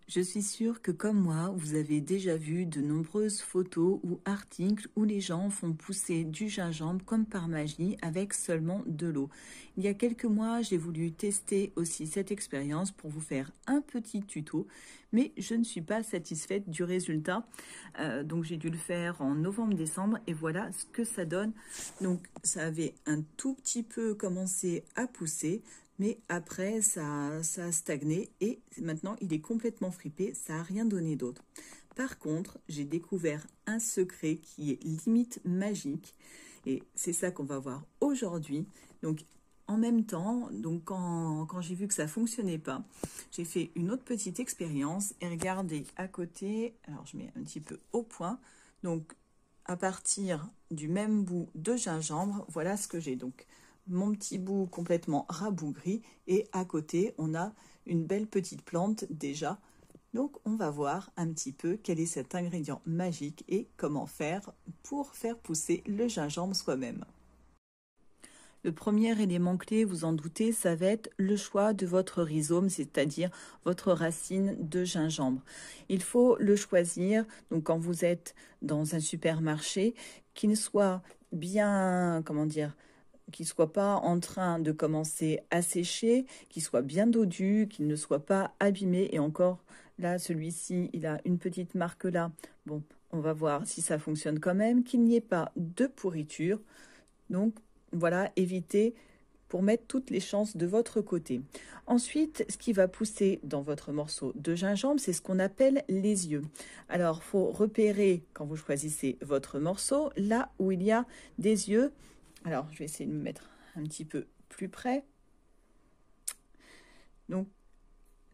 Je suis sûre que comme moi, vous avez déjà vu de nombreuses photos ou articles où les gens font pousser du gingembre comme par magie avec seulement de l'eau. Il y a quelques mois, j'ai voulu tester aussi cette expérience pour vous faire un petit tuto, mais je ne suis pas satisfaite du résultat. Donc j'ai dû le faire en novembre-décembre et voilà ce que ça donne. Donc ça avait un tout petit peu commencé à pousser. Mais après, ça a stagné et maintenant, il est complètement fripé. Ça n'a rien donné d'autre. Par contre, j'ai découvert un secret qui est limite magique. Et c'est ça qu'on va voir aujourd'hui. Donc, en même temps, donc quand j'ai vu que ça ne fonctionnait pas, j'ai fait une autre petite expérience. Et regardez à côté, alors je mets un petit peu au point. Donc, à partir du même bout de gingembre, voilà ce que j'ai. Donc, mon petit bout complètement rabougri et à côté on a une belle petite plante déjà. Donc on va voir un petit peu quel est cet ingrédient magique et comment faire pour faire pousser le gingembre soi-même. Le premier élément clé, vous en doutez, ça va être le choix de votre rhizome, c'est-à-dire votre racine de gingembre. Il faut le choisir, donc quand vous êtes dans un supermarché, qu'il soit bien, comment dire, qu'il ne soit pas en train de commencer à sécher, qu'il soit bien dodu, qu'il ne soit pas abîmé. Et encore, là, celui-ci, il a une petite marque là. Bon, on va voir si ça fonctionne quand même, qu'il n'y ait pas de pourriture. Donc, voilà, évitez pour mettre toutes les chances de votre côté. Ensuite, ce qui va pousser dans votre morceau de gingembre, c'est ce qu'on appelle les yeux. Alors, il faut repérer, quand vous choisissez votre morceau, là où il y a des yeux. Alors, je vais essayer de me mettre un petit peu plus près. Donc,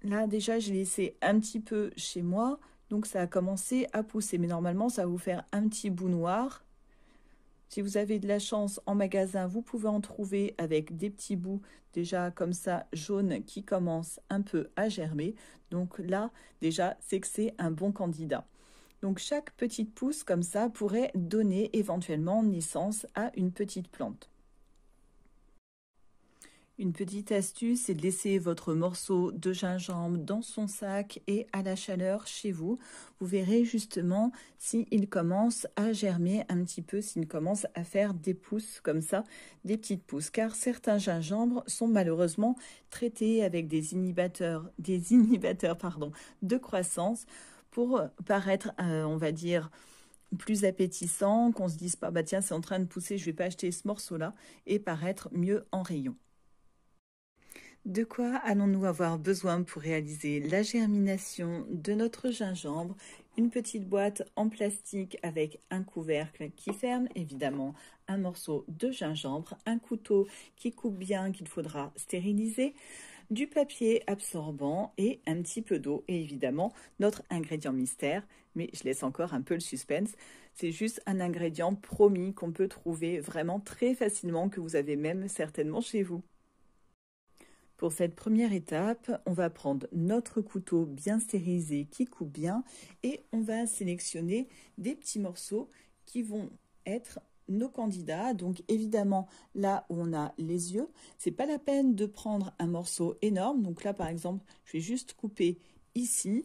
là, déjà, j'ai laissé un petit peu chez moi. Donc, ça a commencé à pousser. Mais normalement, ça va vous faire un petit bout noir. Si vous avez de la chance en magasin, vous pouvez en trouver avec des petits bouts déjà comme ça jaunes qui commencent un peu à germer. Donc là, déjà, c'est que c'est un bon candidat. Donc chaque petite pousse comme ça pourrait donner éventuellement naissance à une petite plante. Une petite astuce, c'est de laisser votre morceau de gingembre dans son sac et à la chaleur chez vous. Vous verrez justement s'il commence à germer un petit peu, s'il commence à faire des pousses comme ça, des petites pousses. Car certains gingembres sont malheureusement traités avec des inhibateurs de croissance pour paraître, on va dire, plus appétissant, qu'on se dise pas, bah tiens, c'est en train de pousser, je vais pas acheter ce morceau-là, et paraître mieux en rayon. De quoi allons-nous avoir besoin pour réaliser la germination de notre gingembre? Une petite boîte en plastique avec un couvercle qui ferme, évidemment un morceau de gingembre, un couteau qui coupe bien qu'il faudra stériliser, du papier absorbant et un petit peu d'eau et évidemment notre ingrédient mystère, mais je laisse encore un peu le suspense. C'est juste un ingrédient promis qu'on peut trouver vraiment très facilement, que vous avez même certainement chez vous. Pour cette première étape, on va prendre notre couteau bien stérilisé qui coupe bien et on va sélectionner des petits morceaux qui vont être nos candidats. Donc évidemment, là où on a les yeux, c'est pas la peine de prendre un morceau énorme. Donc là, par exemple, je vais juste couper ici.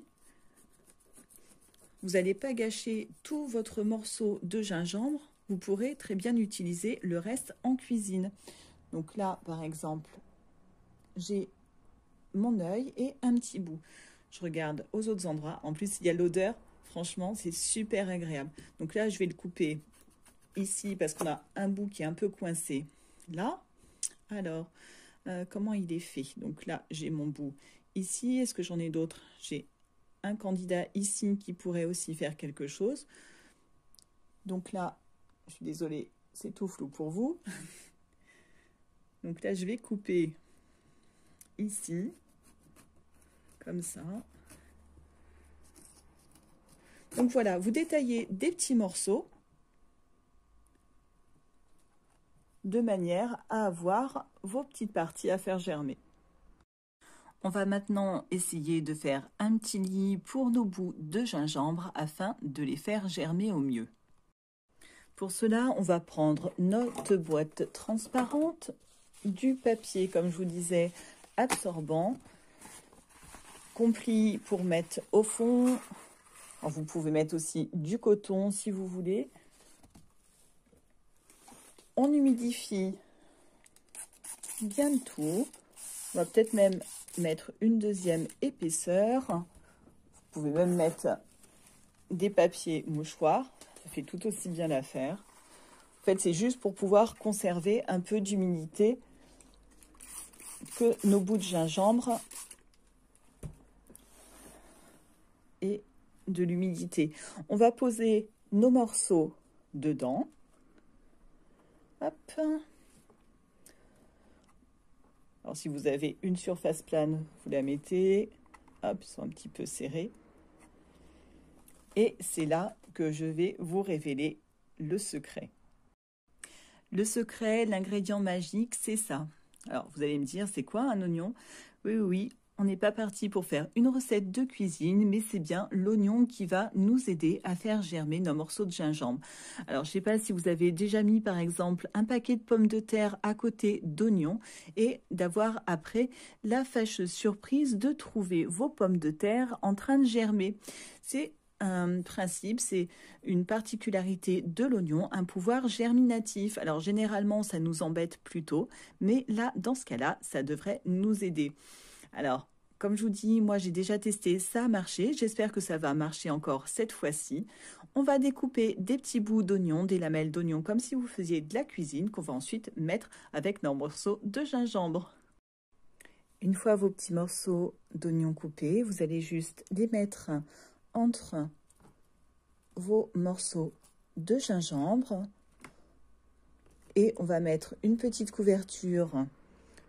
Vous n'allez pas gâcher tout votre morceau de gingembre. Vous pourrez très bien utiliser le reste en cuisine. Donc là, par exemple, j'ai mon œil et un petit bout. Je regarde aux autres endroits. En plus, il y a l'odeur. Franchement, c'est super agréable. Donc là, je vais le couper ici parce qu'on a un bout qui est un peu coincé là. Alors, comment il est fait? Donc là, j'ai mon bout ici. Est-ce que j'en ai d'autres? J'ai un candidat ici qui pourrait aussi faire quelque chose. Donc là, je suis désolée, c'est tout flou pour vous. Donc là, je vais couper ici, comme ça. Donc voilà, vous détaillez des petits morceaux de manière à avoir vos petites parties à faire germer. On va maintenant essayer de faire un petit lit pour nos bouts de gingembre afin de les faire germer au mieux. Pour cela, on va prendre notre boîte transparente, du papier, comme je vous disais, absorbant. complis pour mettre au fond. Alors, vous pouvez mettre aussi du coton si vous voulez. On humidifie bien le tout. On va peut-être même mettre une deuxième épaisseur. Vous pouvez même mettre des papiers mouchoirs. Ça fait tout aussi bien l'affaire. En fait, c'est juste pour pouvoir conserver un peu d'humidité que nos bouts de gingembre et de l'humidité. On va poser nos morceaux dedans. Hop. Alors, si vous avez une surface plane, vous la mettez. Hop, ils sont un petit peu serrés. Et c'est là que je vais vous révéler le secret. Le secret, l'ingrédient magique, c'est ça. Alors, vous allez me dire, c'est quoi un oignon? Oui, on n'est pas parti pour faire une recette de cuisine, mais c'est bien l'oignon qui va nous aider à faire germer nos morceaux de gingembre. Alors, je ne sais pas si vous avez déjà mis, par exemple, un paquet de pommes de terre à côté d'oignons et d'avoir après la fâcheuse surprise de trouver vos pommes de terre en train de germer. C'est un principe, c'est une particularité de l'oignon, un pouvoir germinatif. Alors généralement ça nous embête plutôt, mais là dans ce cas-là ça devrait nous aider. Alors comme je vous dis, moi j'ai déjà testé, ça a marché, j'espère que ça va marcher encore cette fois-ci. On va découper des petits bouts d'oignon, des lamelles d'oignon comme si vous faisiez de la cuisine, qu'on va ensuite mettre avec nos morceaux de gingembre. Une fois vos petits morceaux d'oignon coupés, vous allez juste les mettre entre vos morceaux de gingembre et on va mettre une petite couverture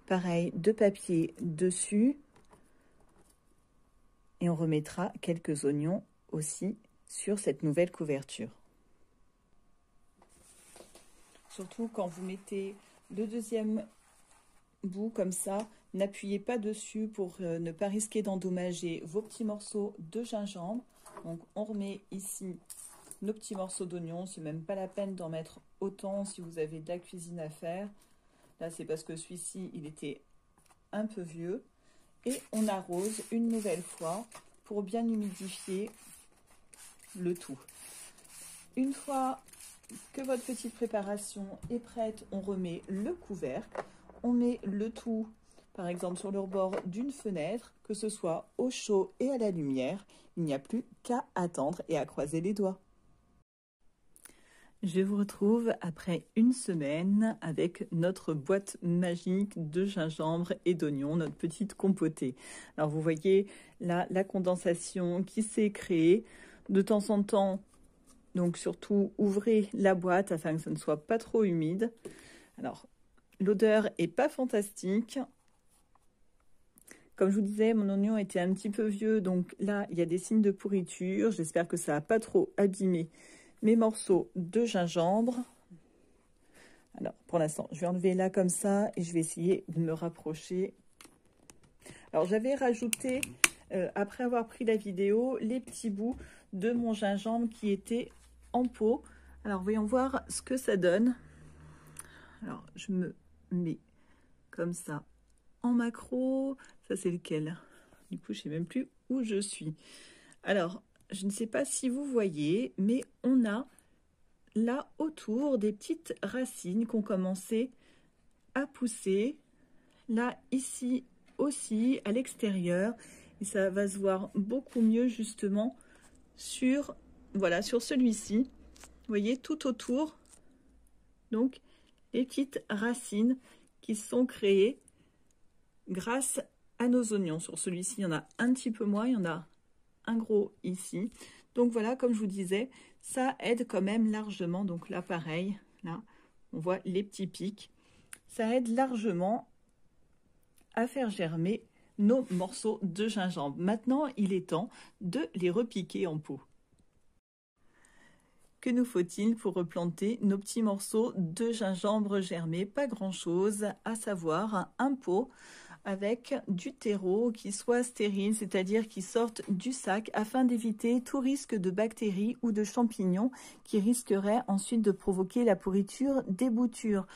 pareil de papier dessus et on remettra quelques oignons aussi sur cette nouvelle couverture. Surtout quand vous mettez le deuxième bout comme ça, n'appuyez pas dessus pour ne pas risquer d'endommager vos petits morceaux de gingembre. Donc on remet ici nos petits morceaux d'oignon, c'est même pas la peine d'en mettre autant si vous avez de la cuisine à faire. Là c'est parce que celui-ci il était un peu vieux. Et on arrose une nouvelle fois pour bien humidifier le tout. Une fois que votre petite préparation est prête, on remet le couvercle, on met le tout par exemple sur le rebord d'une fenêtre, que ce soit au chaud et à la lumière. Il n'y a plus qu'à attendre et à croiser les doigts. Je vous retrouve après une semaine avec notre boîte magique de gingembre et d'oignons, notre petite compotée. Alors vous voyez là la condensation qui s'est créée. De temps en temps, donc surtout ouvrez la boîte afin que ça ne soit pas trop humide. Alors l'odeur est pas fantastique. Comme je vous disais, mon oignon était un petit peu vieux, donc là, il y a des signes de pourriture. J'espère que ça n'a pas trop abîmé mes morceaux de gingembre. Alors, pour l'instant, je vais enlever là comme ça et je vais essayer de me rapprocher. Alors, j'avais rajouté, après avoir pris la vidéo, les petits bouts de mon gingembre qui étaient en pot. Alors, voyons voir ce que ça donne. Alors, je me mets comme ça en macro. Ça, c'est lequel? Du coup, je ne sais même plus où je suis. Alors, je ne sais pas si vous voyez, mais on a là autour des petites racines qui ont commencé à pousser. Là, ici aussi, à l'extérieur. Et ça va se voir beaucoup mieux justement sur, voilà, sur celui-ci. Vous voyez, tout autour. Donc, les petites racines qui sont créées grâce à nos oignons. Sur celui-ci, il y en a un petit peu moins, il y en a un gros ici. Donc voilà, comme je vous disais, ça aide quand même largement. Donc là, pareil, là, on voit les petits pics. Ça aide largement à faire germer nos morceaux de gingembre. Maintenant, il est temps de les repiquer en pot. Que nous faut-il pour replanter nos petits morceaux de gingembre germé? Pas grand-chose, à savoir un pot avec du terreau qui soit stérile, c'est-à-dire qui sorte du sac afin d'éviter tout risque de bactéries ou de champignons qui risqueraient ensuite de provoquer la pourriture des boutures.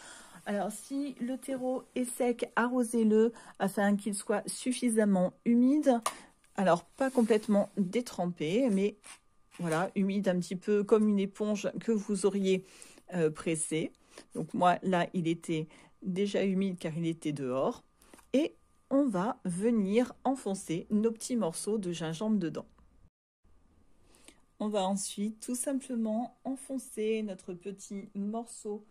Alors si le terreau est sec, arrosez-le afin qu'il soit suffisamment humide. Alors, pas complètement détrempé, mais voilà, humide un petit peu comme une éponge que vous auriez pressée. Donc moi, là, il était déjà humide car il était dehors. Et on va venir enfoncer nos petits morceaux de gingembre dedans. On va ensuite tout simplement enfoncer notre petit morceau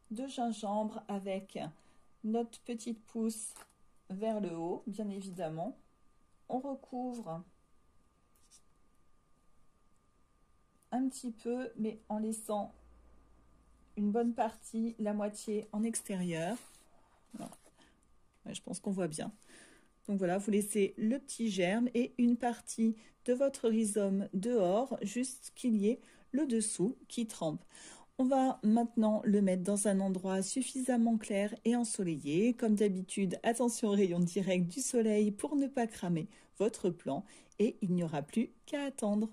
de gingembre avec notre petite pousse vers le haut, bien évidemment. On recouvre un petit peu, mais en laissant une bonne partie, la moitié en extérieur. Ouais, je pense qu'on voit bien. Donc voilà, vous laissez le petit germe et une partie de votre rhizome dehors, juste qu'il y ait le dessous qui trempe. On va maintenant le mettre dans un endroit suffisamment clair et ensoleillé. Comme d'habitude, attention aux rayons directs du soleil pour ne pas cramer votre plant et il n'y aura plus qu'à attendre.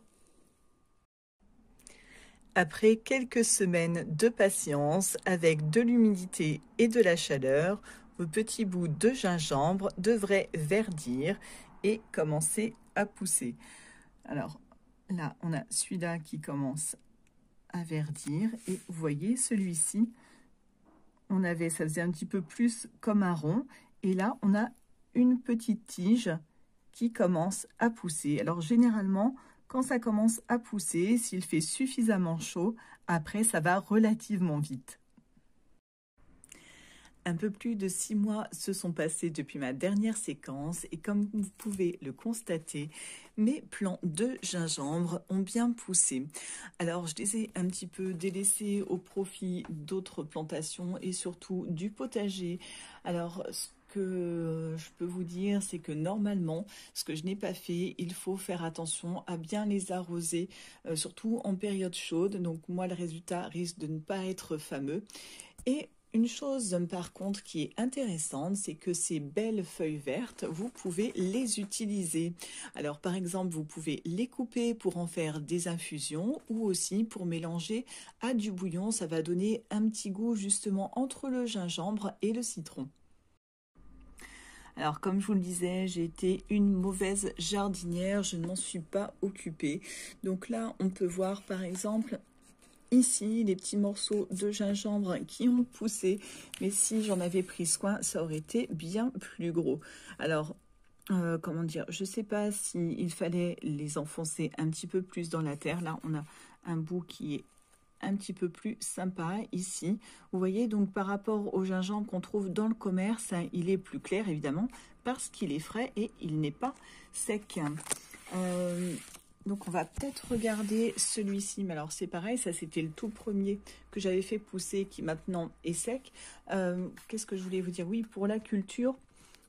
Après quelques semaines de patience, avec de l'humidité et de la chaleur, vos petits bouts de gingembre devraient verdir et commencer à pousser. Alors là, on a celui-là qui commence à verdir et vous voyez celui-ci, ça faisait un petit peu plus comme un rond et là, on a une petite tige qui commence à pousser. Alors généralement, quand ça commence à pousser, s'il fait suffisamment chaud, après ça va relativement vite. Un peu plus de 6 mois se sont passés depuis ma dernière séquence et comme vous pouvez le constater, mes plants de gingembre ont bien poussé. Alors je les ai un petit peu délaissés au profit d'autres plantations et surtout du potager. Alors ce que je peux vous dire, c'est que normalement, ce que je n'ai pas fait, il faut faire attention à bien les arroser, surtout en période chaude. Donc moi, le résultat risque de ne pas être fameux. Et une chose par contre qui est intéressante, c'est que ces belles feuilles vertes, vous pouvez les utiliser. Alors par exemple, vous pouvez les couper pour en faire des infusions ou aussi pour mélanger à du bouillon. Ça va donner un petit goût justement entre le gingembre et le citron. Alors comme je vous le disais, j'ai été une mauvaise jardinière, je ne m'en suis pas occupée. Donc là, on peut voir par exemple ici les petits morceaux de gingembre qui ont poussé, mais si j'en avais pris soin, ça aurait été bien plus gros. Alors, comment dire, je ne sais pas s'il fallait les enfoncer un petit peu plus dans la terre. Là, on a un bout qui est un petit peu plus sympa ici. Vous voyez, donc par rapport au gingembre qu'on trouve dans le commerce, hein, il est plus clair évidemment parce qu'il est frais et il n'est pas sec. Donc on va peut-être regarder celui-ci, mais alors c'est pareil, ça c'était le tout premier que j'avais fait pousser qui maintenant est sec. Qu'est-ce que je voulais vous dire? Oui, pour la culture,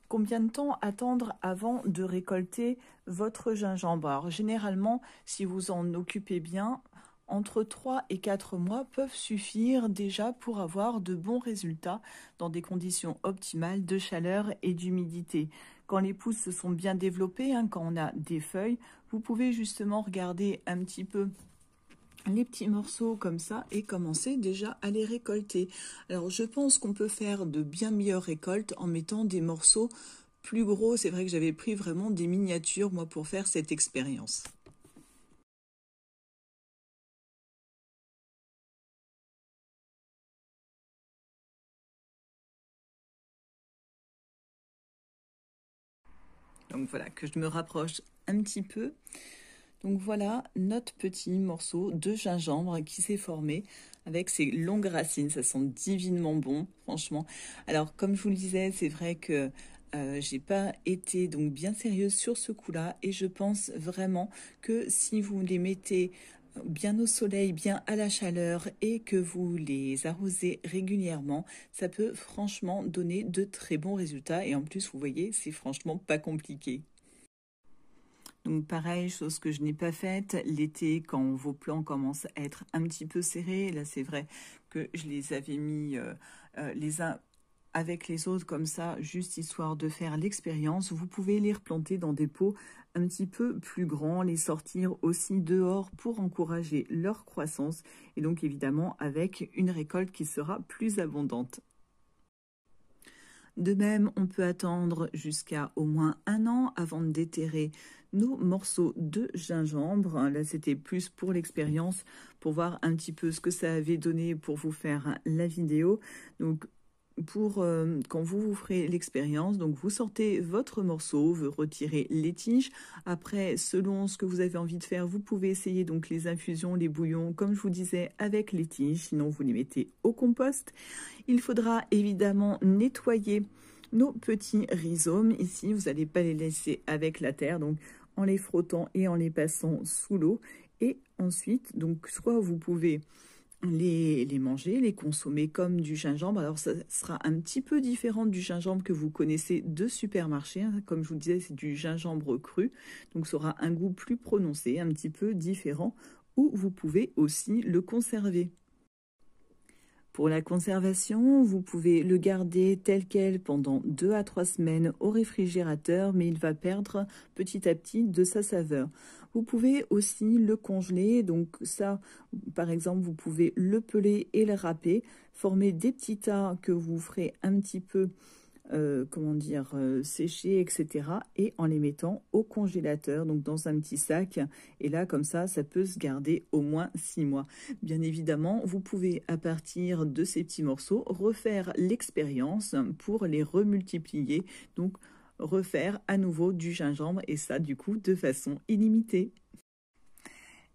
combien de temps attendre avant de récolter votre gingembre? Alors généralement, si vous en occupez bien, entre 3 et 4 mois peuvent suffire déjà pour avoir de bons résultats dans des conditions optimales de chaleur et d'humidité. Quand les pousses se sont bien développées, hein, quand on a des feuilles, vous pouvez justement regarder un petit peu les petits morceaux comme ça et commencer déjà à les récolter. Alors je pense qu'on peut faire de bien meilleures récoltes en mettant des morceaux plus gros. C'est vrai que j'avais pris vraiment des miniatures moi pour faire cette expérience. Donc voilà, que je me rapproche un petit peu. Donc voilà notre petit morceau de gingembre qui s'est formé avec ses longues racines. Ça sent divinement bon, franchement. Alors comme je vous le disais, c'est vrai que j'ai pas été donc bien sérieuse sur ce coup-là et je pense vraiment que si vous les mettez bien au soleil, bien à la chaleur et que vous les arrosez régulièrement, ça peut franchement donner de très bons résultats et en plus vous voyez, c'est franchement pas compliqué. Donc pareil, chose que je n'ai pas faite, l'été quand vos plants commencent à être un petit peu serrés, là c'est vrai que je les avais mis les uns avec les autres comme ça, juste histoire de faire l'expérience. Vous pouvez les replanter dans des pots un petit peu plus grands, les sortir aussi dehors pour encourager leur croissance et donc évidemment avec une récolte qui sera plus abondante. De même, on peut attendre jusqu'à au moins 1 an avant de déterrer nos morceaux de gingembre. Là, c'était plus pour l'expérience, pour voir un petit peu ce que ça avait donné pour vous faire la vidéo. Donc, quand vous ferez l'expérience, donc vous sortez votre morceau, vous retirez les tiges. Après, selon ce que vous avez envie de faire, vous pouvez essayer donc les infusions, les bouillons, comme je vous disais, avec les tiges. Sinon, vous les mettez au compost. Il faudra évidemment nettoyer nos petits rhizomes. Ici, vous n'allez pas les laisser avec la terre, donc en les frottant et en les passant sous l'eau. Et ensuite, donc soit vous pouvez les manger, les consommer comme du gingembre. Alors ça sera un petit peu différent du gingembre que vous connaissez de supermarché, hein. Comme je vous disais, c'est du gingembre cru, donc ça aura un goût plus prononcé, un petit peu différent, ou vous pouvez aussi le conserver. Pour la conservation, vous pouvez le garder tel quel pendant 2 à 3 semaines au réfrigérateur, mais il va perdre petit à petit de sa saveur. Vous pouvez aussi le congeler, donc ça, par exemple, vous pouvez le peler et le râper, former des petits tas que vous ferez un petit peu sécher, etc. et en les mettant au congélateur, donc dans un petit sac. Et là, comme ça peut se garder au moins 6 mois. Bien évidemment, vous pouvez, à partir de ces petits morceaux, refaire l'expérience pour les remultiplier, donc refaire à nouveau du gingembre, et ça, du coup, de façon illimitée.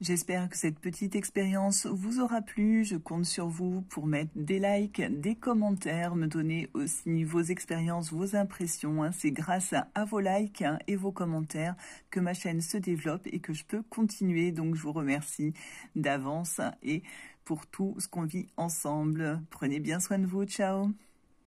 J'espère que cette petite expérience vous aura plu. Je compte sur vous pour mettre des likes, des commentaires, me donner aussi vos expériences, vos impressions. C'est grâce à vos likes et vos commentaires que ma chaîne se développe et que je peux continuer. Donc je vous remercie d'avance et pour tout ce qu'on vit ensemble. Prenez bien soin de vous. Ciao!